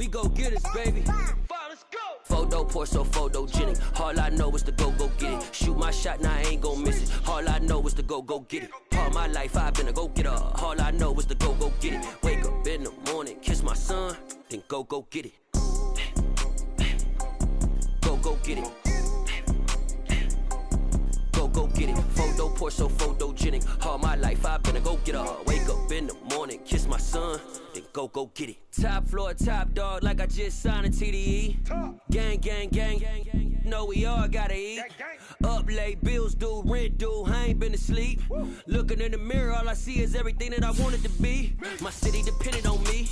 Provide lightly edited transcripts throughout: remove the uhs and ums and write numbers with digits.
go get us, baby. Let's go. Photo pour so photogenic. All I know is to go get it. Shoot my shot, now I ain't gon' miss it. All I know is to go get it. All my life I've been a go-getter. All I know is to go get it. Wake up in the morning, kiss my son, then go get it. Go get it. Go get it. Photo pour so photogenic. All my life I've been a go-getter. Wake up in the morning, kiss my son, then go get it. Top floor, top dog, like I just signed a TDE. Gang. Know we all gotta eat. Up late, bills due, rent due, I ain't been asleep. Looking in the mirror, all I see is everything that I wanted to be. My city depended on me,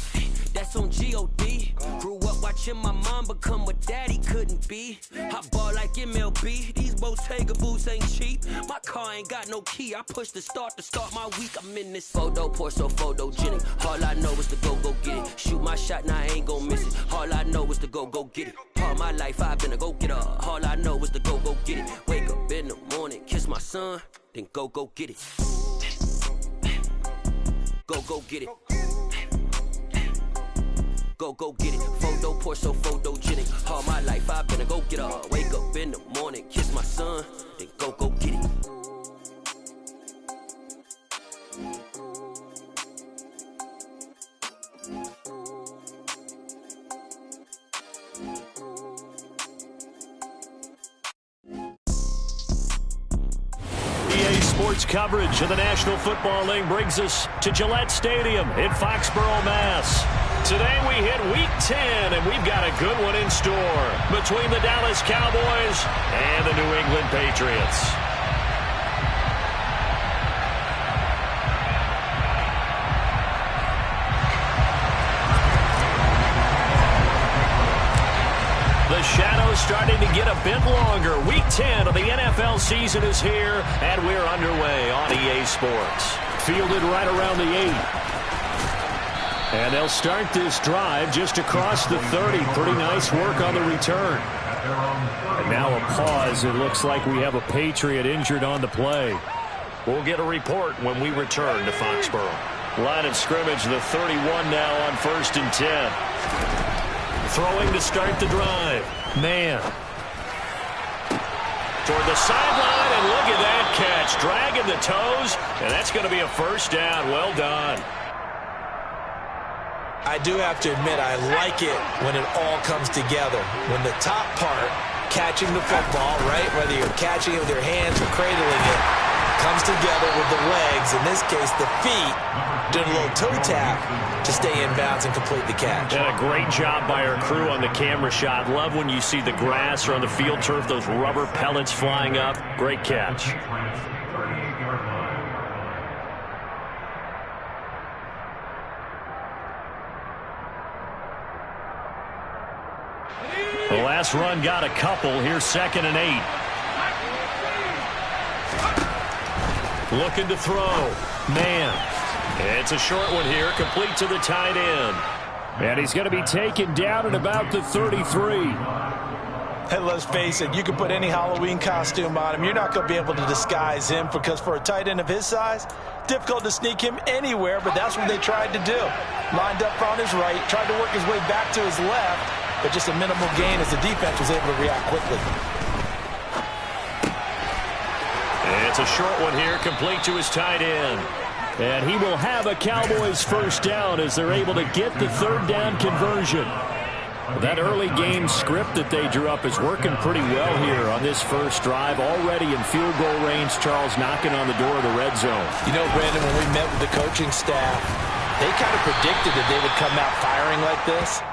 that's on G.O.D. Grew up watching my mom become what daddy couldn't be. I ball like MLB, these Bottega boots ain't cheap. My car ain't got no key, I push the start to start my week. I'm in this photo pour so photogenic. All I know is to go get it. Shoot my shot, now I ain't gon' miss it. All I know is to go get it. All my life I've been a go-getter. All I know is to go get it. Wake up in the morning, kiss my son, then go get it. Go get it. Go get it. Photo pour so photogenic. All my life I've been a go-getter. Wake up in the morning, kiss my son, then go get it. Sports coverage of the National Football League brings us to Gillette Stadium in Foxborough, Mass. Today we hit Week 10, and we've got a good one in store between the Dallas Cowboys and the New England Patriots. The shadow's starting to get a bit longer. Week 10 of the NFL season is here, and we're underway on EA Sports. Fielded right around the 8. And they'll start this drive just across the 30. Pretty nice work on the return. And now a pause. It looks like we have a Patriot injured on the play. We'll get a report when we return to Foxborough. Line of scrimmage, the 31 now on 1st and 10. Throwing to start the drive. Man. Toward the sideline, and look at that catch. Dragging the toes, and that's going to be a first down. Well done. I do have to admit, I like it when it all comes together. When the top part, catching the football, right, whether you're catching it with your hands or cradling it, comes together with the legs, in this case the feet, doing a little toe tap to stay in bounds and complete the catch. And a great job by our crew on the camera shot. Love when you see the grass or on the field turf, those rubber pellets flying up. Great catch. The last run got a couple. Here's 2nd and 8. Looking to throw. Man. It's a short one here, complete to the tight end. And he's going to be taken down at about the 33. Hey, let's face it, you can put any Halloween costume on him. You're not going to be able to disguise him, because for a tight end of his size, difficult to sneak him anywhere, but that's what they tried to do. Lined up on his right, tried to work his way back to his left, but just a minimal gain as the defense was able to react quickly. It's a short one here, complete to his tight end. And he will have a Cowboys first down as they're able to get the 3rd down conversion. That early game script that they drew up is working pretty well here on this first drive. Already in field goal range, Charles, knocking on the door of the red zone. You know, Brandon, when we met with the coaching staff, they kind of predicted that they would come out firing like this.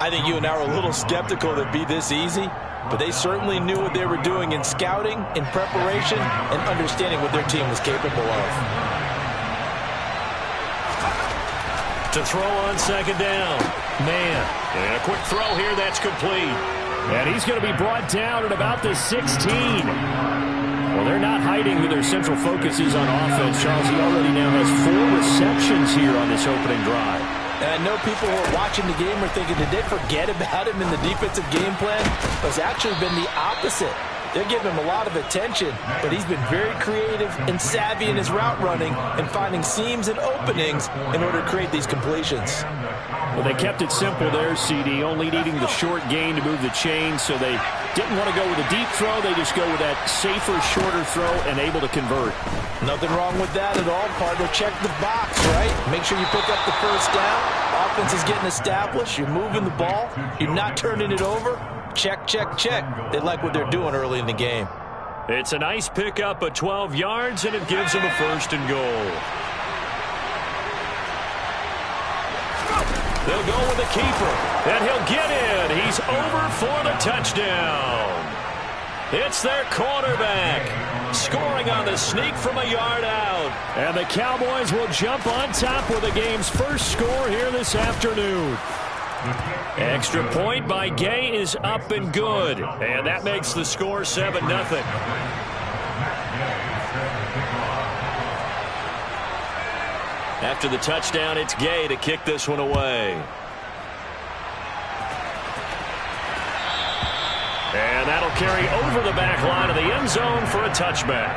I think you and I were a little skeptical that it'd be this easy, but they certainly knew what they were doing in scouting, in preparation, and understanding what their team was capable of. To throw on 2nd down. Man. And a quick throw here, that's complete. And he's going to be brought down at about the 16. Well, they're not hiding who their central focus is on offense. Charles, he already now has 4 receptions here on this opening drive. And I know people who are watching the game are thinking, did they forget about him in the defensive game plan? But it's actually been the opposite. They're giving him a lot of attention, but he's been very creative and savvy in his route running and finding seams and openings in order to create these completions. Well, they kept it simple there, CD, only needing the short gain to move the chains, so they didn't want to go with a deep throw. They just go with that safer, shorter throw and able to convert. Nothing wrong with that at all, partner. Check the box, right? Make sure you pick up the first down. Offense is getting established. You're moving the ball. You're not turning it over. Check, check, check. They like what they're doing early in the game. It's a nice pickup of 12 yards, and it gives them a 1st and goal. They'll go with the keeper, and he'll get in. He's over for the touchdown. It's their quarterback, scoring on the sneak from a yard out. And the Cowboys will jump on top with the game's first score here this afternoon. Extra point by Gay is up and good, and that makes the score 7-0. After the touchdown, it's Gay to kick this one away. And that'll carry over the back line of the end zone for a touchback.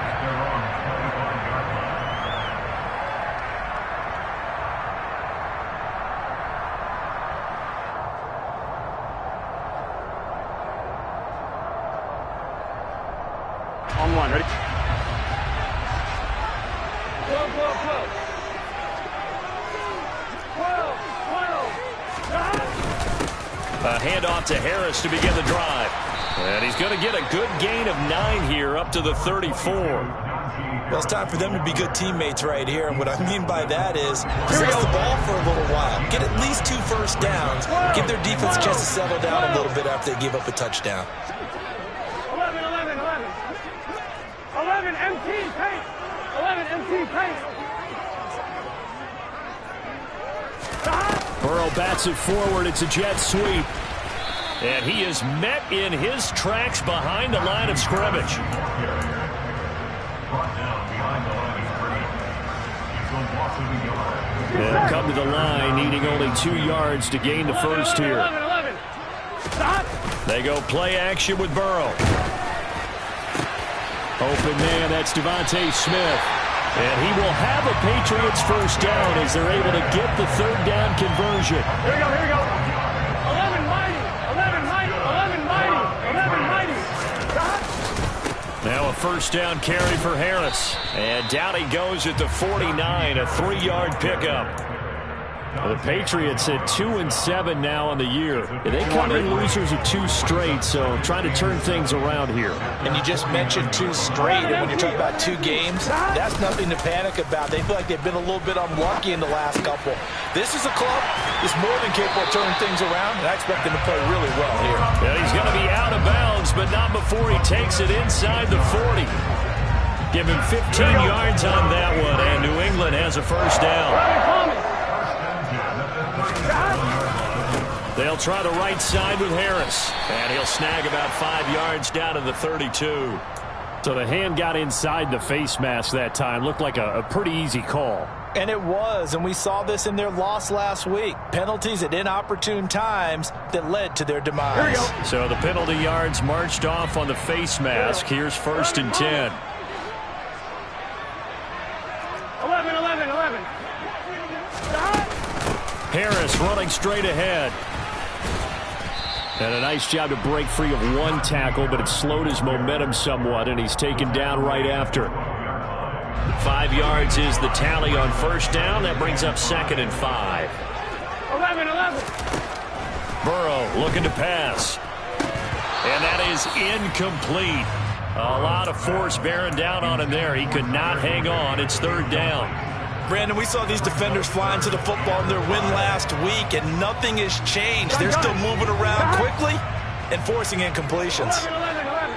On one, ready? A handoff to Harris to begin the drive. And he's going to get a good gain of 9 here up to the 34. Well, it's time for them to be good teammates right here. And what I mean by that is possess the ball for a little while. Get at least 2 first downs. Give their defense a chance to settle down a little bit after they give up a touchdown. 11 MT paint. 11 MT paint. Burrow bats it forward. It's a jet sweep. And he is met in his tracks behind the line of scrimmage. They'll come to the line, needing only 2 yards to gain the first here. 11. Stop. They go play action with Burrow. Open man, that's Devontae Smith. And he will have a Patriots first down as they're able to get the 3rd down conversion. Here we go. 11 mighty. 11 mighty. 11 mighty. 11 mighty. Stop. Now a first down carry for Harris. And down he goes at the 49, a 3-yard pickup. Well, the Patriots at 2-7 now on the year. They come in losers of 2 straight, so trying to turn things around here. And you just mentioned 2 straight, and when you're talking about 2 games, that's nothing to panic about. They feel like they've been a little bit unlucky in the last couple. This is a club that's more than capable of turning things around, and I expect them to play really well here. Yeah, he's going to be out of bounds, but not before he takes it inside the 40. Give him 15 yards on that one, and New England has a first down. They'll try the right side with Harris, and he'll snag about 5 yards down to the 32. So the hand got inside the face mask that time. Looked like a pretty easy call. And it was, and we saw this in their loss last week. Penalties at inopportune times that led to their demise. So the penalty yards marched off on the face mask. Here's 1st and 10. 11. Harris running straight ahead. And a nice job to break free of 1 tackle, but it slowed his momentum somewhat, and he's taken down right after. 5 yards is the tally on first down. That brings up 2nd and 5. 11. Burrow looking to pass. And that is incomplete. A lot of force bearing down on him there. He could not hang on. It's 3rd down. Brandon, we saw these defenders flying to the football in their win last week, and nothing has changed. They're still moving around quickly and forcing incompletions. 11.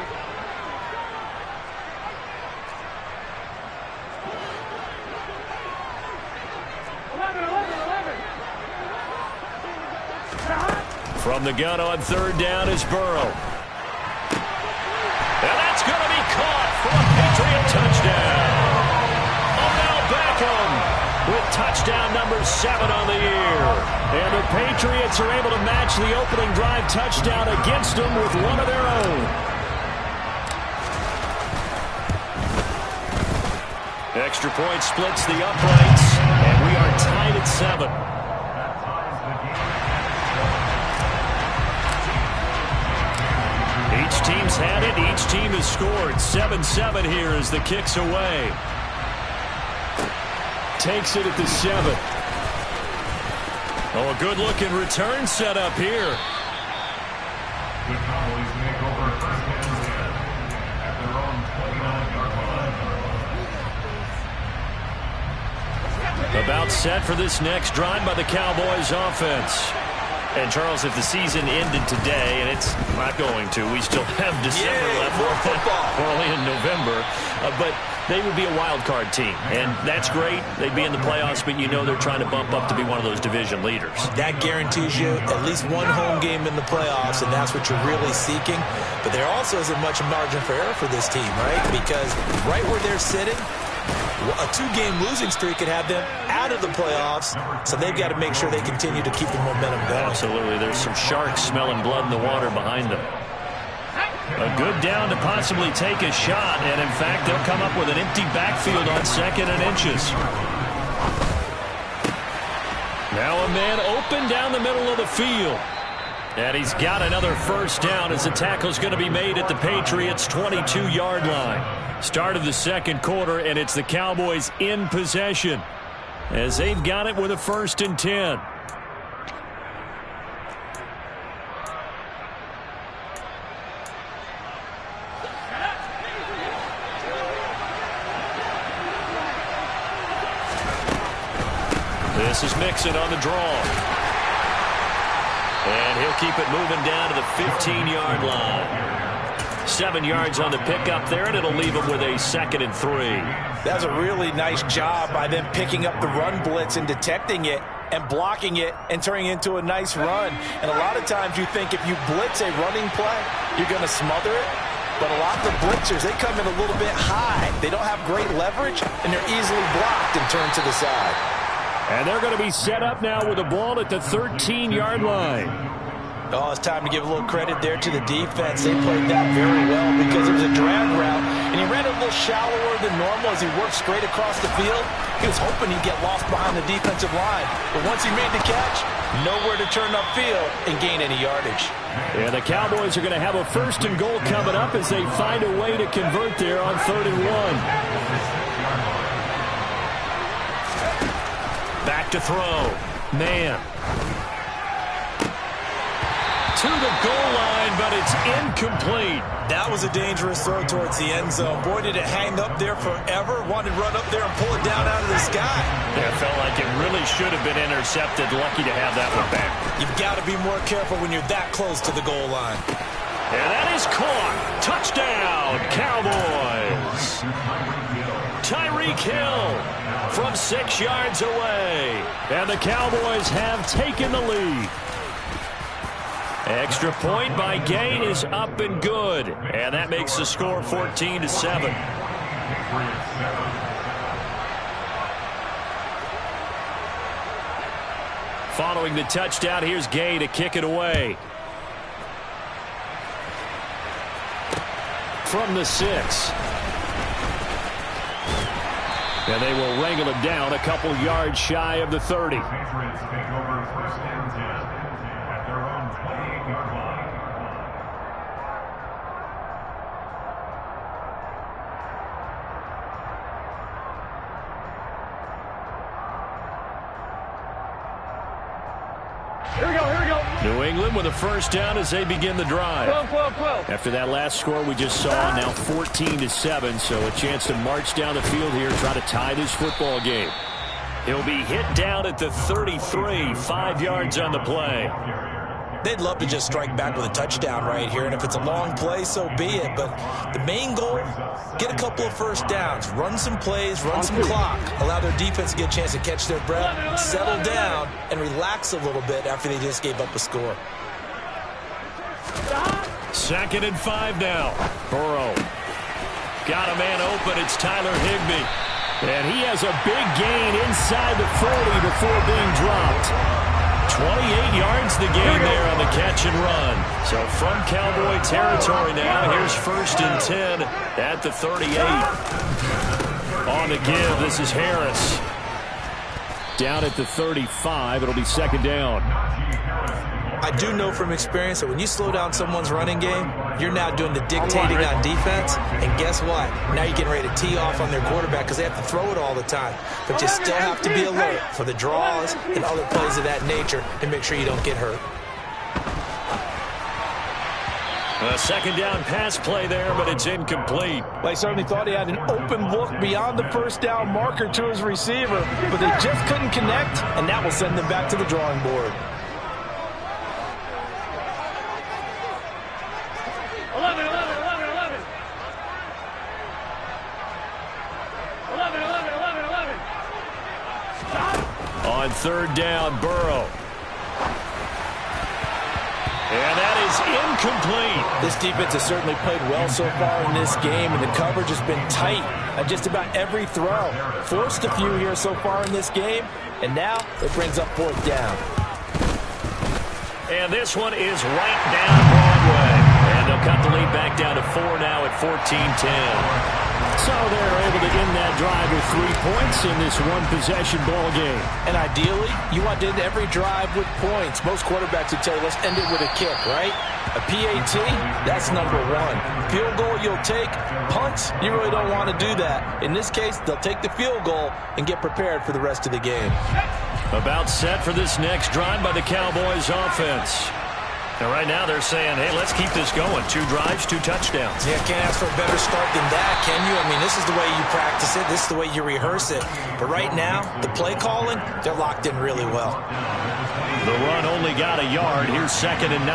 From the gun on 3rd down is Burrow. And that's going to be caught for a Patriot touchdown. With touchdown number 7 on the year. And the Patriots are able to match the opening drive touchdown against them with one of their own. Extra point splits the uprights, and we are tied at 7. Each team's had it. Each team has scored. 7-7 here as the kick's away. Takes it at the 7. Oh, a good-looking return set up here. The Cowboys make over first and 10 at their own 29-yard line. About set for this next drive by the Cowboys offense. And, Charles, if the season ended today, and it's not going to, we still have December left. More football. We're only in November. But they would be a wild card team, and that's great. They'd be in the playoffs, but you know they're trying to bump up to be one of those division leaders. That guarantees you at least one home game in the playoffs, and that's what you're really seeking. But there also isn't much margin for error for this team, right? Because right where they're sitting, a 2-game losing streak could have them out of the playoffs, so they've got to make sure they continue to keep the momentum going. Absolutely. There's some sharks smelling blood in the water behind them. A good down to possibly take a shot, and in fact, they'll come up with an empty backfield on 2nd and inches. Now a man open down the middle of the field. And he's got another first down as the tackle's going to be made at the Patriots' 22-yard line. Start of the second quarter, and it's the Cowboys in possession as they've got it with a 1st and 10. This is Mixon on the draw. And he'll keep it moving down to the 15-yard line. 7 yards on the pickup there, and it'll leave him with a 2nd and 3. That's a really nice job by them picking up the run blitz and detecting it and blocking it and turning it into a nice run. And a lot of times you think if you blitz a running play, you're going to smother it. But a lot of the blitzers, they come in a little bit high. They don't have great leverage, and they're easily blocked and turned to the side. And they're going to be set up now with the ball at the 13-yard line. Oh, it's time to give a little credit there to the defense. They played that very well because it was a drag route, and he ran a little shallower than normal as he worked straight across the field. He was hoping he'd get lost behind the defensive line. But once he made the catch, nowhere to turn upfield and gain any yardage. Yeah, the Cowboys are going to have a 1st and goal coming up as they find a way to convert there on 3rd and 1. Back to throw. Man. To the goal line, but it's incomplete. That was a dangerous throw towards the end zone. Boy, did it hang up there forever. Wanted to run up there and pull it down out of the sky. Yeah, it felt like it really should have been intercepted. Lucky to have that one back. You've got to be more careful when you're that close to the goal line. And that is caught. Touchdown, Cowboys. Tyreek Hill from 6 yards away. And the Cowboys have taken the lead. Extra point by Gay is up and good. And that makes the score 14-7. Following the touchdown, here's Gay to kick it away. From the 6. And they will wrangle it down a couple yards shy of the 30. Patriots take over 1st and 10 at their own 28-yard line. Here we go, here we go. New England with a first down as they begin the drive. 12. After that last score we just saw, now 14-7, so a chance to march down the field here, try to tie this football game. He'll be hit down at the 33, 5 yards on the play. They'd love to just strike back with a touchdown right here, and if it's a long play, so be it. But the main goal, get a couple of first downs, run some plays, run some clock, allow their defense to get a chance to catch their breath, settle down, and relax a little bit after they just gave up a score. 2nd and 5 now. Burrow. Got a man open. It's Tyler Higbee. And he has a big gain inside the 40 before being dropped. 28 yards the gain there on the catch and run. So from Cowboy territory now, here's 1st and 10 at the 38. On the give, this is Harris. Down at the 35, it'll be second down. I do know from experience that when you slow down someone's running game, you're now doing the dictating on defense. And guess what? Now you're getting ready to tee off on their quarterback because they have to throw it all the time. But you still have to be alert for the draws and other plays of that nature to make sure you don't get hurt. A second down pass play there, but it's incomplete. They certainly thought he had an open look beyond the first down marker to his receiver, but they just couldn't connect, and that will send them back to the drawing board. 11. On third down, Burrow. And that is incomplete. This defense has certainly played well so far in this game, and the coverage has been tight at just about every throw. Forced a few here so far in this game, and now it brings up fourth down. And this one is right down Broadway. And they'll cut the lead back down to 4 now at 14-10. So they're able to end that drive with 3 points in this one-possession ball game. And ideally, you want to end every drive with points. Most quarterbacks would tell you, let's end it with a kick, right? A PAT, that's number one. Field goal, you'll take. Punts, you really don't want to do that. In this case, they'll take the field goal and get prepared for the rest of the game. About set for this next drive by the Cowboys offense. And right now they're saying, hey, let's keep this going. 2 drives, 2 touchdowns. Yeah, can't ask for a better start than that, can you? I mean, this is the way you practice it. This is the way you rehearse it. But right now, the play calling, they're locked in really well. The run only got a yard. Here's 2nd and 9.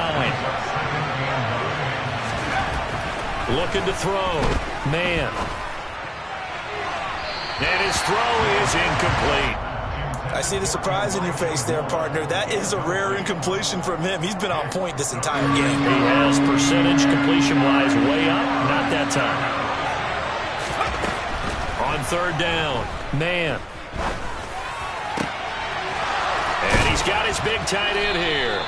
Looking to throw. Man. And his throw is incomplete. I see the surprise in your face there, partner. That is a rare incompletion from him. He's been on point this entire game. He has percentage completion-wise way up. Not that time. On third down, man. And he's got his big tight end here.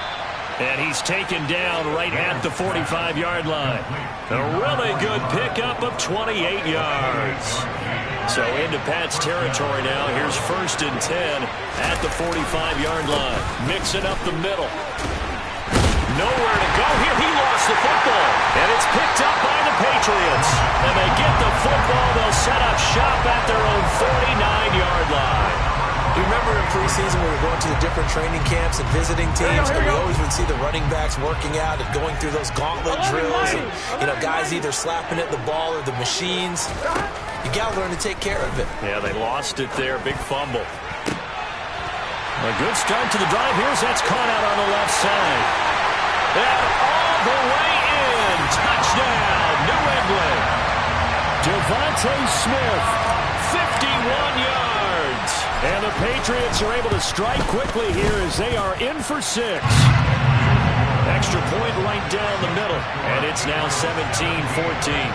And he's taken down right at the 45-yard line. A really good pickup of 28 yards. So into Pat's territory now. Here's 1st and 10 at the 45-yard line. Mixing up the middle. Nowhere to go here. He lost the football. And it's picked up by the Patriots. And they get the football. They'll set up shop at their own 49-yard line. You remember in preseason we were going to the different training camps and visiting teams, and we always would see the running backs working out and going through those gauntlet drills, and guys either slapping at the ball or the machines. You got to learn to take care of it. Yeah, they lost it there. Big fumble. A good start to the drive. That's caught out on the left side. And all the way in. Touchdown, New England. Devontae Smith, 51 yards. And the Patriots are able to strike quickly here as they are in for 6. Extra point right down the middle. And it's now 17-14.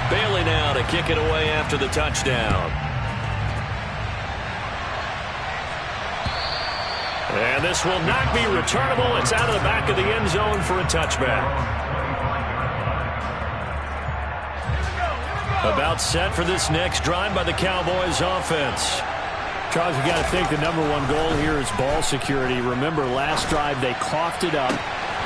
Bailey now to kick it away after the touchdown. And this will not be returnable. It's out of the back of the end zone for a touchback. About set for this next drive by the Cowboys offense. Charles, you got to think the #1 goal here is ball security. Remember, last drive they coughed it up.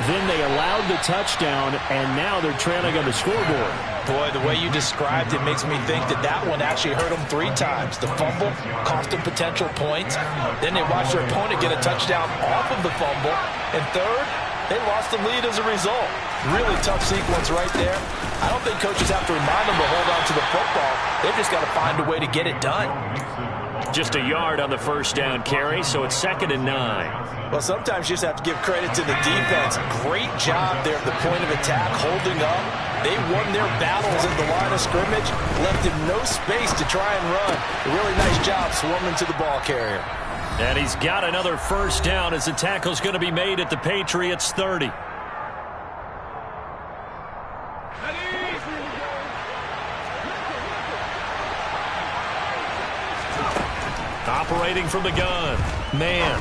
Then they allowed the touchdown, and now they're trailing on the scoreboard. Boy, the way you described it makes me think that one actually hurt them 3 times. The fumble cost them potential points. Then they watched their opponent get a touchdown off of the fumble. And third, they lost the lead as a result. Really tough sequence right there. I don't think coaches have to remind them to hold on to the football. They've just got to find a way to get it done. Just a yard on the first down carry, so it's 2nd and 9. Well, sometimes you just have to give credit to the defense. Great job there at the point of attack, holding up. They won their battles at the line of scrimmage, left him no space to try and run. A really nice job swarming to the ball carrier. And he's got another first down as the tackle's going to be made at the Patriots' 30. Operating from the gun. Man.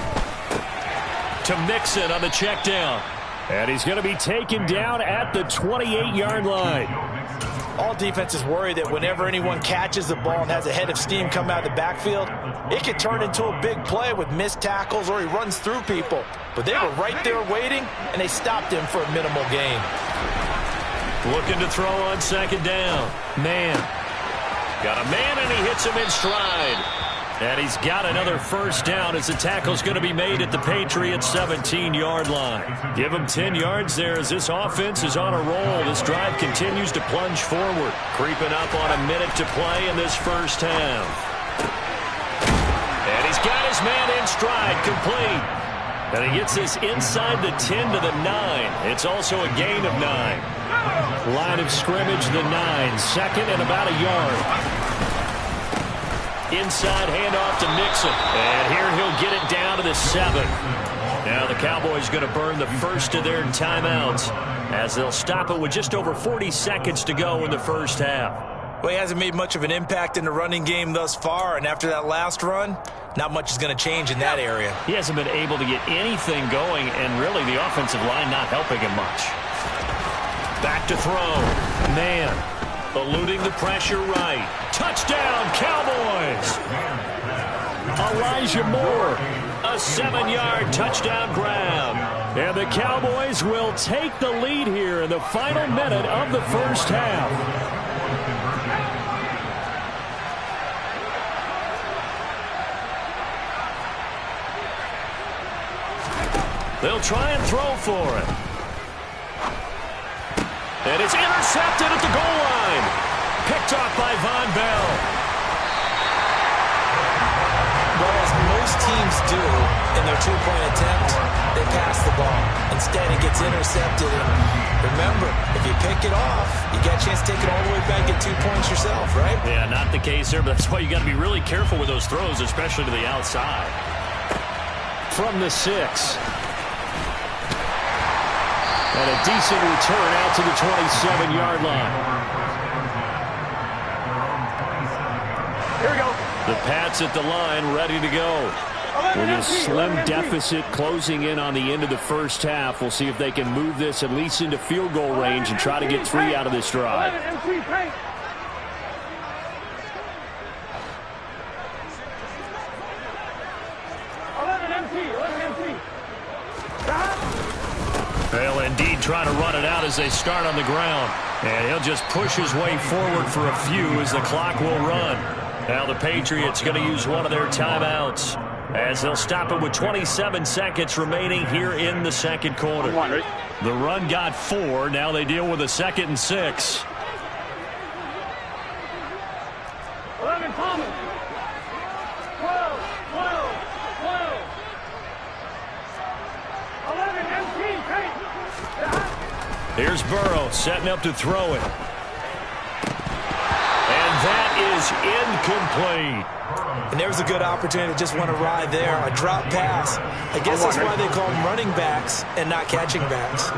to Mixon on the check down. And he's going to be taken down at the 28-yard line. All defenses worry that whenever anyone catches the ball and has a head of steam come out of the backfield, it could turn into a big play with missed tackles or he runs through people. But they were right there waiting, and they stopped him for a minimal gain. Looking to throw on second down. Man. Got a man, and he hits him in stride. And he's got another first down as the tackle's going to be made at the Patriots' 17-yard line. Give him 10 yards there as this offense is on a roll. This drive continues to plunge forward, creeping up on a minute to play in this first half. And he's got his man in stride, complete. And he gets this inside the 10 to the 9. It's also a gain of 9. Line of scrimmage, the 9. Second and about a yard. Inside handoff to Mixon. And here he'll get it down to the 7. Now the Cowboys going to burn the first of their timeouts as they'll stop it with just over 40 seconds to go in the first half. Well, he hasn't made much of an impact in the running game thus far, and after that last run, not much is going to change in that area. He hasn't been able to get anything going, and really the offensive line not helping him much. Back to throw. Man. Eluding the pressure right. Touchdown, Cowboys! Elijah Moore, a 7-yard touchdown grab. And the Cowboys will take the lead here in the final minute of the first half. They'll try and throw for it. And it's intercepted at the goal line. Picked off by Von Bell. Well, as most teams do in their two-point attempt, they pass the ball. Instead, it gets intercepted. And remember, if you pick it off, you got a chance to take it all the way back, get 2 points yourself, right? Yeah, not the case there, but that's why you got to be really careful with those throws, especially to the outside. From the 6. And a decent return out to the 27-yard line. Here we go. The Pats at the line, ready to go. With a slim deficit closing in on the end of the first half, we'll see if they can move this at least into field goal range and try to get 3 out of this drive. They'll indeed try to run it out as they start on the ground. And he'll just push his way forward for a few as the clock will run. Now the Patriots going to use one of their timeouts as they'll stop it with 27 seconds remaining here in the second quarter. The run got 4. Now they deal with a 2nd and 6. 11 Thomas. 12. 11 MP. Here's Burrow setting up to throw it. And that is incomplete. And there's a good opportunity to just want to ride there. A drop pass. I guess that's why they call them running backs and not catching backs.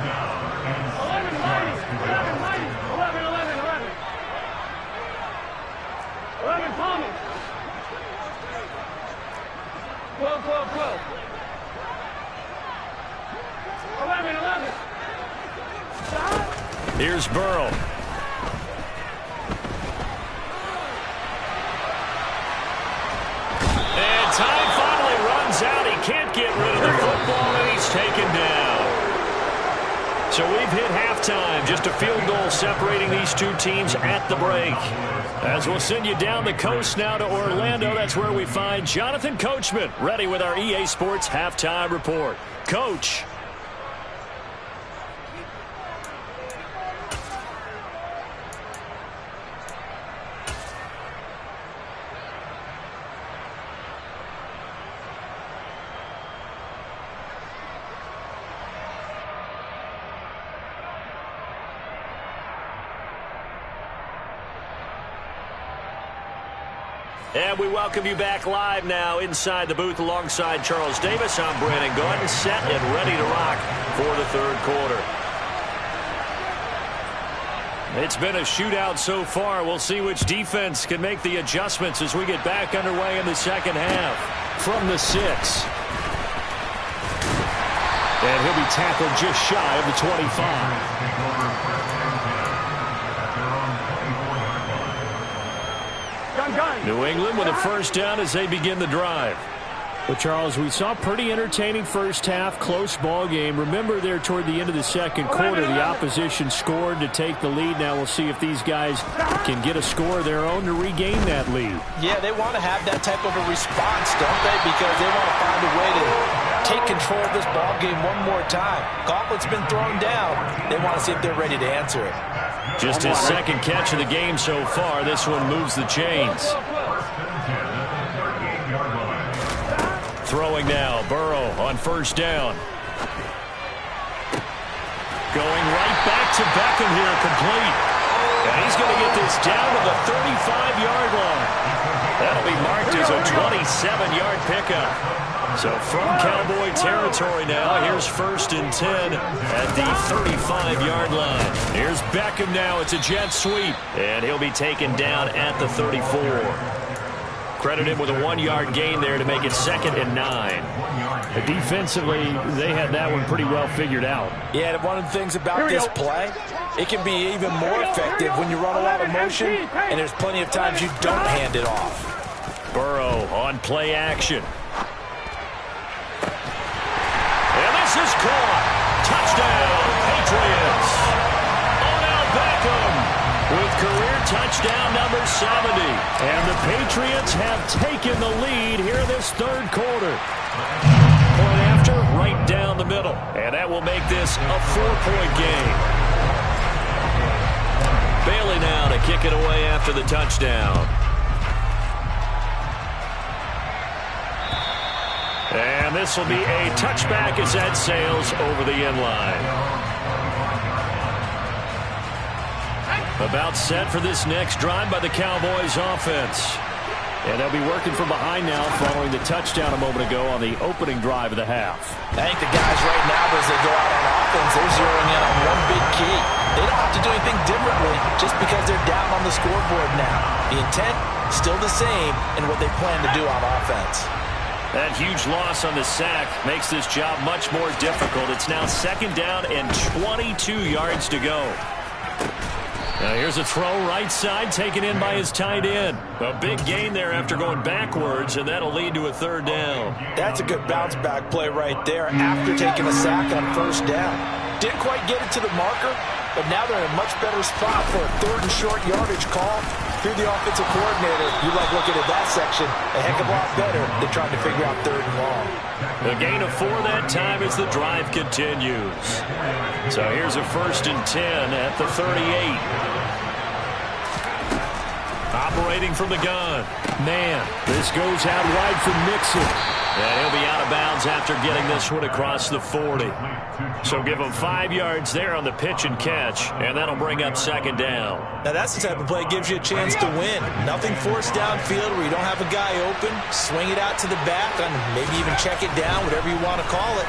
11 Thomas. 12. 11. Here's Burrow. And time finally runs out. He can't get rid of the football, and he's taken down. So we've hit halftime. Just a field goal separating these two teams at the break. As we'll send you down the coast now to Orlando, that's where we find Jonathan Coachman ready with our EA Sports Halftime Report. Coach. And we welcome you back live now inside the booth alongside Charles Davis. I'm Brandon Gordon, set and ready to rock for the third quarter. It's been a shootout so far. We'll see which defense can make the adjustments as we get back underway in the second half. From the 6. And he'll be tackled just shy of the 25. New England with a first down as they begin the drive. Well, Charles, we saw pretty entertaining first half, close ball game. Remember there toward the end of the second quarter, the opposition scored to take the lead. Now we'll see if these guys can get a score of their own to regain that lead. Yeah, they want to have that type of a response, don't they? Because they want to find a way to take control of this ball game one more time. Gauntlet's been thrown down. They want to see if they're ready to answer it. Just his second catch of the game so far. This one moves the chains. Throwing now, Burrow on first down. Going right back to Beckham here, complete. And he's going to get this down to the 35-yard line. That'll be marked as a 27-yard pickup. So from Cowboy territory now, here's 1st and 10 at the 35-yard line. Here's Beckham now. It's a jet sweep. And he'll be taken down at the 34. Credit him with a 1-yard gain there to make it 2nd and 9. Defensively, they had that one pretty well figured out. Yeah, and one of the things about this play, it can be even more effective when you run a lot of motion, and there's plenty of times you don't hand it off. Burrow on play action. And this is caught. Touchdown, Patriots. Odell Beckham with career touchdown number 70. And the Patriots have taken the lead here in this third quarter. Point after, right down the middle. And that will make this a 4-point game. Bailey now to kick it away after the touchdown. And this will be a touchback as that sails over the end line. About set for this next drive by the Cowboys offense. And they'll be working from behind now following the touchdown a moment ago on the opening drive of the half. I think the guys right now, as they go out on offense, they're zeroing in on one big key. They don't have to do anything differently just because they're down on the scoreboard now. The intent, still the same in what they plan to do on offense. That huge loss on the sack makes this job much more difficult. It's now 2nd down and 22 yards to go. Now here's a throw right side taken in by his tight end. A big gain there after going backwards, and that'll lead to a 3rd down. That's a good bounce back play right there after taking a sack on 1st down. Didn't quite get it to the marker, but now they're in a much better spot for a 3rd and short yardage call. If you're the offensive coordinator, you like looking at that section a heck of a lot better than trying to figure out 3rd and long. A gain of 4 that time as the drive continues. So here's a 1st and 10 at the 38. Operating from the gun. Man, this goes out wide for Mixon. And he'll be out of bounds after getting this one across the 40. So give him 5 yards there on the pitch and catch, and that'll bring up 2nd down. Now that's the type of play that gives you a chance to win. Nothing forced downfield where you don't have a guy open. Swing it out to the back and maybe even check it down, whatever you want to call it.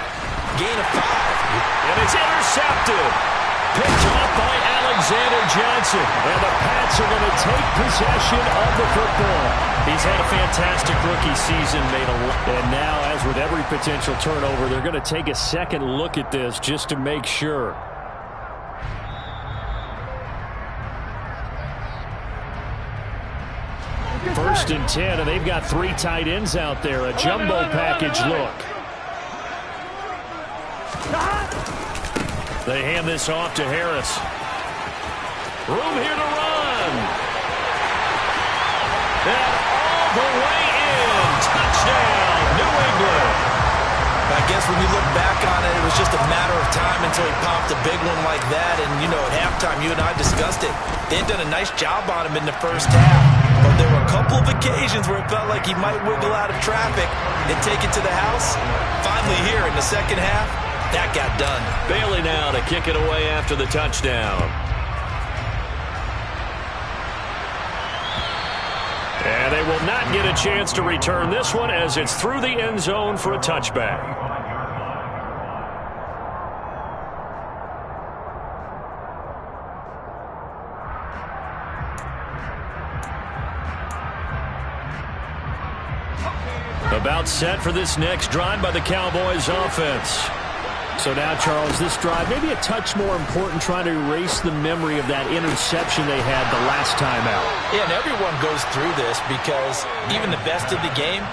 Gain of 5. And it's intercepted. Picked off by Alexander Johnson. And the Pats are going to take possession of the football. He's had a fantastic rookie season, and now, as with every potential turnover, they're going to take a second look at this just to make sure. First and 10, and they've got 3 tight ends out there. A jumbo package look. They hand this off to Harris. Room here to run. And all the way in. Touchdown, New England. I guess when you look back on it, it was just a matter of time until he popped a big one like that. And, you know, at halftime, you and I discussed it. They had done a nice job on him in the first half. But there were a couple of occasions where it felt like he might wiggle out of traffic and take it to the house. Finally here in the second half, that got done. Bailey now to kick it away after the touchdown. And they will not get a chance to return this one as it's through the end zone for a touchback. About set for this next drive by the Cowboys offense. So now, Charles, this drive maybe a touch more important, trying to erase the memory of that interception they had the last time out. Yeah, and everyone goes through this because even the best of the game,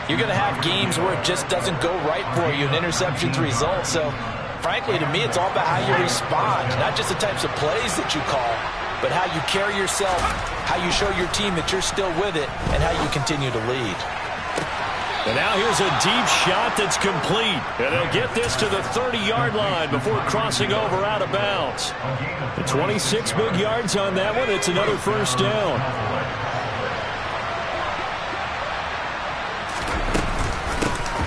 you're going to have games where it just doesn't go right for you, and interceptions result. So, frankly, to me, it's all about how you respond, not just the types of plays that you call, but how you carry yourself, how you show your team that you're still with it, and how you continue to lead. And now here's a deep shot that's complete. And they'll get this to the 30-yard line before crossing over out of bounds. The 26 big yards on that one. It's another first down.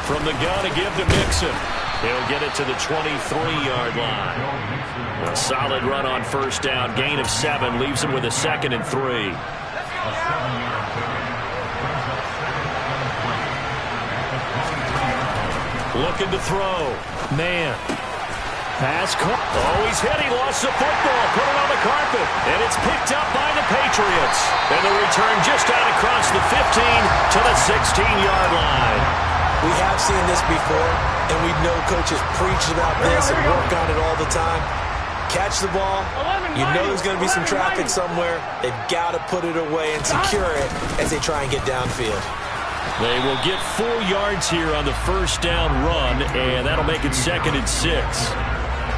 From the gun to give to Mixon. He'll get it to the 23-yard line. A solid run on first down. Gain of 7 leaves him with a 2nd and 3. Looking to throw. Man. Pass. Oh, he's hit. He lost the football. Put it on the carpet. And it's picked up by the Patriots. And the return just out across the 15 to the 16-yard line. We have seen this before, and we know coaches preach about this and work on it all the time. Catch the ball. You know there's going to be some traffic somewhere. They've got to put it away and secure it as they try and get downfield. They will get 4 yards here on the first down run, and that'll make it 2nd and 6.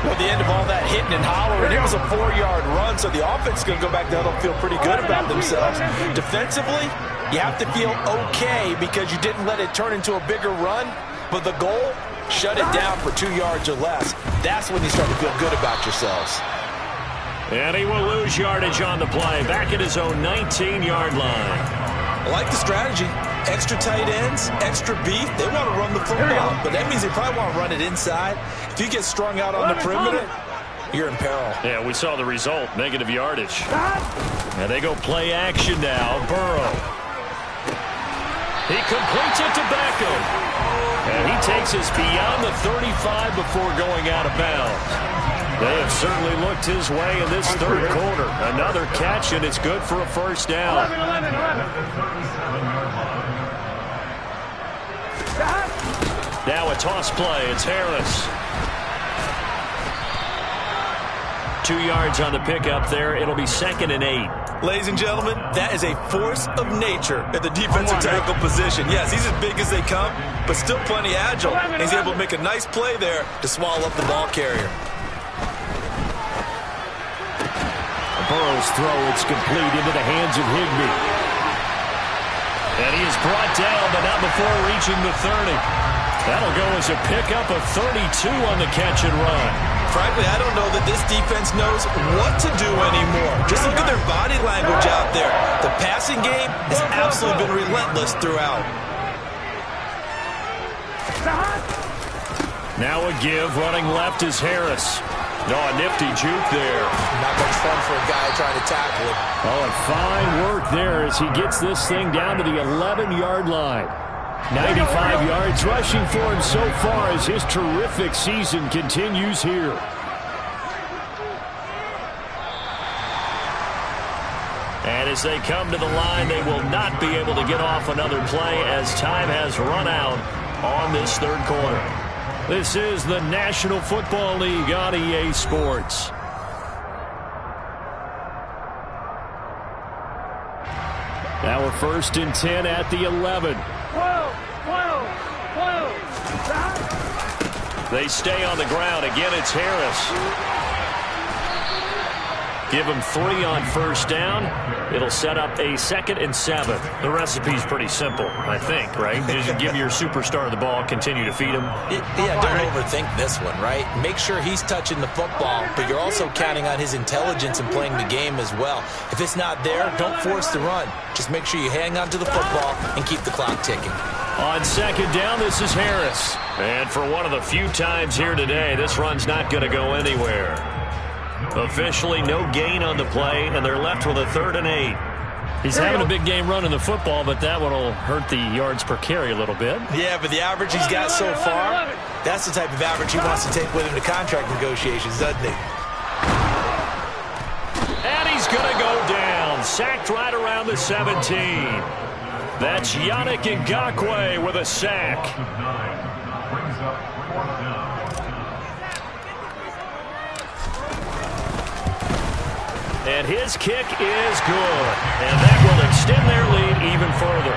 Well, at the end of all that hitting and hollering, it was a 4-yard run, so the offense is going to go back down and feel pretty good about themselves. Defensively, you have to feel okay because you didn't let it turn into a bigger run, but the goal, shut it down for 2 yards or less. That's when you start to feel good about yourselves. And he will lose yardage on the play, back at his own 19-yard line. I like the strategy. Extra tight ends, extra beef. They want to run the football, but that means they probably want to run it inside. If you get strung out on the perimeter, you're in peril. Yeah, we saw the result, negative yardage. And they go play action now. Burrow. He completes it to Beckham. And he takes us beyond the 35 before going out of bounds. They have certainly looked his way in this third quarter. Another catch, and it's good for a first down. 11. Now a toss play. It's Harris. 2 yards on the pickup there. It'll be 2nd and 8. Ladies and gentlemen, that is a force of nature at the defensive tackle position. Yes, he's as big as they come, but still plenty agile. He's able to make a nice play there to swallow up the ball carrier. Burrow's throw, it's complete into the hands of Higbee. And he is brought down, but not before reaching the 30. That'll go as a pickup of 32 on the catch and run. Frankly, I don't know that this defense knows what to do anymore. Just look at their body language out there. The passing game has absolutely been relentless throughout. Now a give, running left is Harris. No, a nifty juke there. Not much fun for a guy trying to tackle him. Oh, and fine work there as he gets this thing down to the 11-yard line. 95 yards rushing for him so far as his terrific season continues here. And as they come to the line, they will not be able to get off another play as time has run out on this third quarter. This is the National Football League on EA Sports. Now we're 1st and 10 at the 11. They stay on the ground. Again, it's Harris. Give him 3 on first down. It'll set up a 2nd and 7. The recipe's pretty simple, I think, right? Just give your superstar the ball, continue to feed him. Yeah, don't overthink this one, right? Make sure he's touching the football, but you're also counting on his intelligence and playing the game as well. If it's not there, don't force the run. Just make sure you hang on to the football and keep the clock ticking. On 2nd down, this is Harris. And for one of the few times here today, this run's not going to go anywhere. Officially no gain on the play, and they're left with a 3rd and 8. He's having a big game running the football, but that one will hurt the yards per carry a little bit. Yeah, but the average he's got so far, that's the type of average he wants to take with him to contract negotiations, doesn't he? And he's going to go down. Sacked right around the 17. That's Yannick Ngakoue with a sack. And his kick is good. And that will extend their lead even further.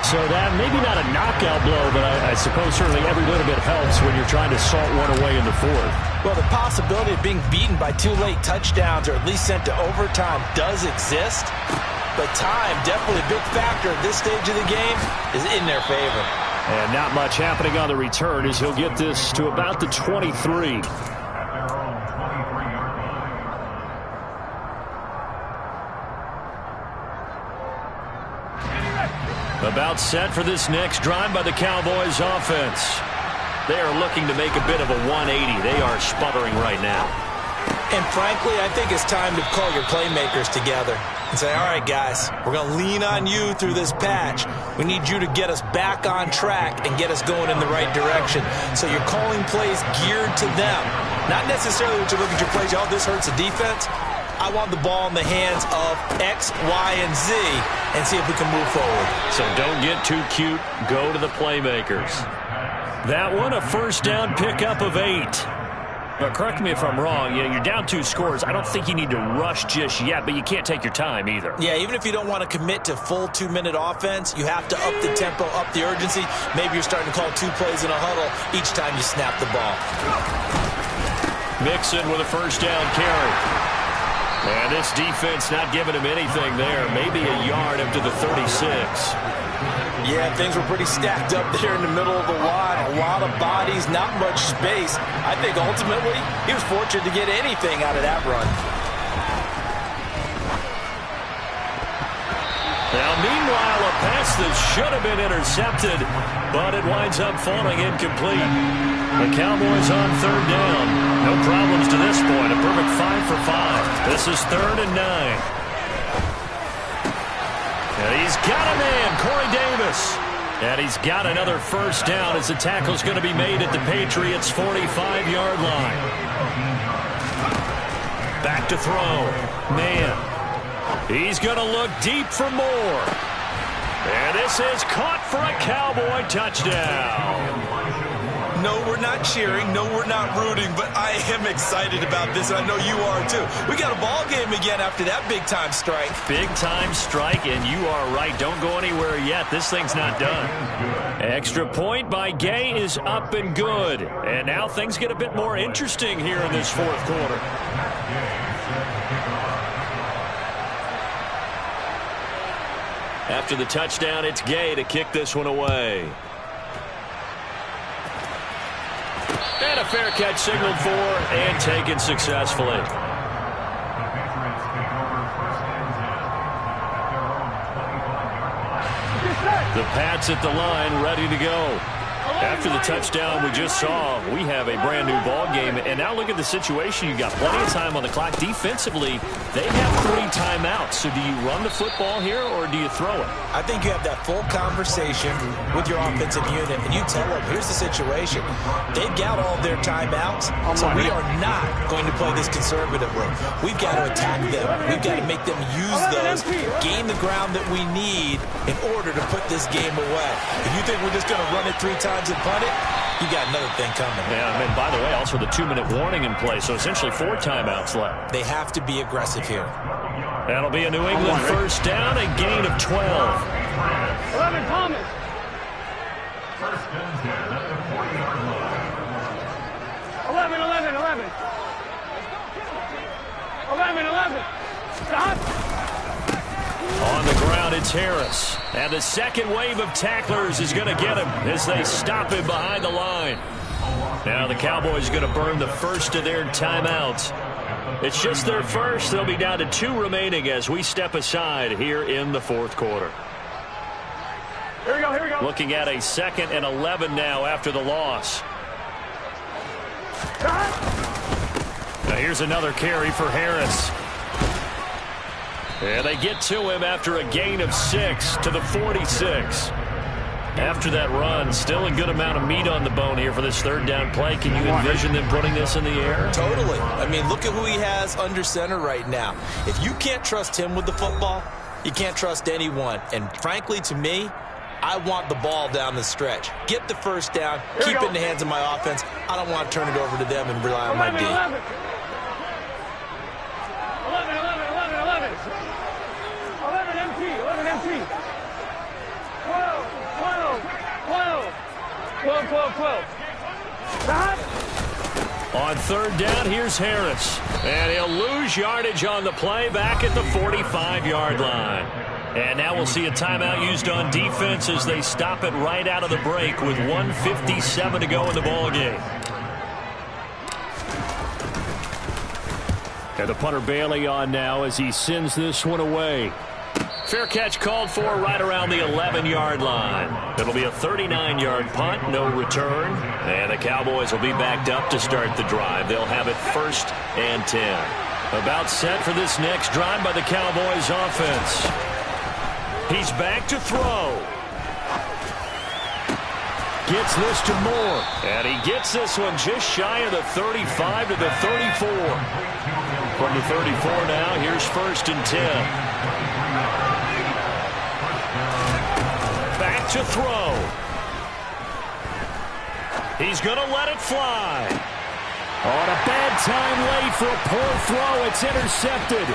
So that, maybe not a knockout blow, but I suppose certainly every little bit helps when you're trying to salt one away in the fourth. Well, the possibility of being beaten by 2 late touchdowns or at least sent to overtime does exist. But time, definitely a big factor at this stage of the game, is in their favor. And not much happening on the return as he'll get this to about the 23. About set for this next drive by the Cowboys offense. They are looking to make a bit of a 180. They are sputtering right now. And frankly, I think it's time to call your playmakers together and say, all right, guys, we're going to lean on you through this patch. We need you to get us back on track and get us going in the right direction. So you're calling plays geared to them. Not necessarily when you look at your plays, oh, this hurts the defense. I want the ball in the hands of X, Y, and Z and see if we can move forward. So don't get too cute. Go to the playmakers. That one, a first down pickup of 8. But correct me if I'm wrong. Yeah, you're down 2 scores. I don't think you need to rush just yet, but you can't take your time either. Yeah, even if you don't want to commit to full 2-minute offense, you have to up the tempo, up the urgency. Maybe you're starting to call 2 plays in a huddle each time you snap the ball. Mixon with a first down carry. And this defense not giving him anything there. Maybe a yard up to the 36. Yeah, things were pretty stacked up there in the middle of the line. A lot of bodies, not much space. I think ultimately he was fortunate to get anything out of that run. Now, meanwhile, a pass that should have been intercepted, but it winds up falling incomplete. The Cowboys on 3rd down. No problems to this point. A perfect 5 for 5. This is 3rd and 9. And he's got a man, Corey Davis. And he's got another first down as the tackle's going to be made at the Patriots' 45-yard line. Back to throw. Man. He's going to look deep for more. And this is caught for a Cowboy touchdown. No, we're not cheering. No, we're not rooting. But I am excited about this, and I know you are too. We got a ball game again after that big-time strike. Big-time strike, and you are right. Don't go anywhere yet. This thing's not done. Extra point by Gay is up and good. And now things get a bit more interesting here in this 4th quarter. After the touchdown, it's Gay to kick this one away. And a fair catch signaled for and taken successfully. The Pats at the line, ready to go. After the touchdown we just saw, we have a brand new ball game. And now look at the situation. You got plenty of time on the clock. Defensively, they have 3 timeouts. So do you run the football here or do you throw it? I think you have that full conversation with your offensive unit, and you tell them, here's the situation. They've got all of their timeouts, so we are not going to play this conservatively. We've got to attack them. We've got to make them use those, gain the ground that we need in order to put this game away. If you think we're just going to run it 3 times and punt it, you got another thing coming. Yeah, and by the way, also the 2-minute warning in play, so essentially 4 timeouts left. They have to be aggressive here. That'll be a New England first down, a gain of 12. 11, Thomas. First and 10 at the 40-yard line. 11, 11, 11. 11. Stop. On the ground, it's Harris. And the second wave of tacklers is going to get him as they stop him behind the line. Now the Cowboys are going to burn the first of their timeouts. It's just their first. They'll be down to 2 remaining as we step aside here in the 4th quarter. Here we go. Looking at a 2nd and 11 now after the loss. Now here's another carry for Harris. And they get to him after a gain of 6 to the 46. After that run, still a good amount of meat on the bone here for this 3rd down play. Can you envision them putting this in the air? Totally. I mean, look at who he has under center right now. If you can't trust him with the football, you can't trust anyone. And frankly, to me, I want the ball down the stretch. Get the first down, keep it in the hands of my offense. I don't want to turn it over to them and rely on my D. 11. empty. 12, 12, 12. 12, 12, 12. Stop. On third down, here's Harris. And he'll lose yardage on the play back at the 45-yard line. And now we'll see a timeout used on defense as they stop it right out of the break with 1:57 to go in the ballgame. And the punter Bailey on now as he sends this one away. Fair catch called for right around the 11-yard line. It'll be a 39-yard punt, no return. And the Cowboys will be backed up to start the drive. They'll have it 1st and 10. About set for this next drive by the Cowboys offense. He's back to throw. Gets this to Moore. And he gets this one just shy of the 35 to the 34. From the 34 now, here's 1st and 10. Back to throw. He's going to let it fly. On a bad time late for a poor throw. It's intercepted.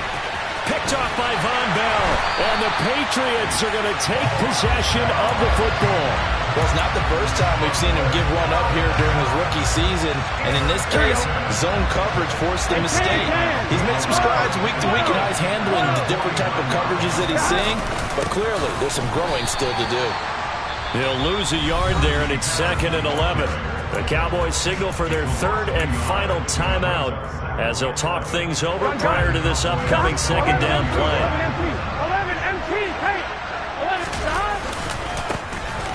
Picked off by Von Bell. And the Patriots are going to take possession of the football. Well, it's not the first time we've seen him give one up here during his rookie season. And in this case, zone coverage forced the mistake. He's made some strides week to week and how he's handling the different type of coverages that he's seeing. But clearly, there's some growing still to do. He'll lose a yard there, and it's 2nd and 11. The Cowboys signal for their 3rd and final timeout as they'll talk things over prior to this upcoming 2nd down play. 11 empty. Hey, 11 stop.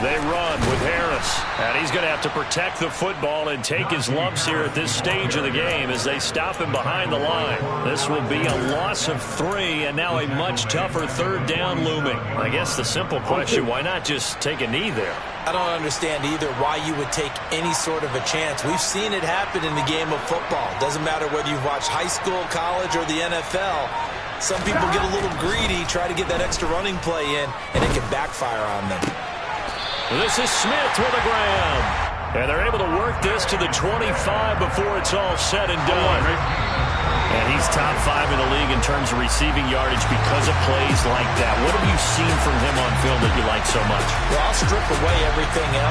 They run with Harris, and he's going to have to protect the football and take his lumps here at this stage of the game as they stop him behind the line. This will be a loss of 3, and now a much tougher 3rd down looming. I guess the simple question, why not just take a knee there? I don't understand either why you would take any sort of a chance. We've seen it happen in the game of football. Doesn't matter whether you've watched high school, college, or the NFL. Some people get a little greedy, try to get that extra running play in, and it can backfire on them. This is Smith with a grab. And they're able to work this to the 25 before it's all said and done. And he's top 5 in the league in terms of receiving yardage because of plays like that. What have you seen from him on film that you like so much? Well, I'll strip away everything else.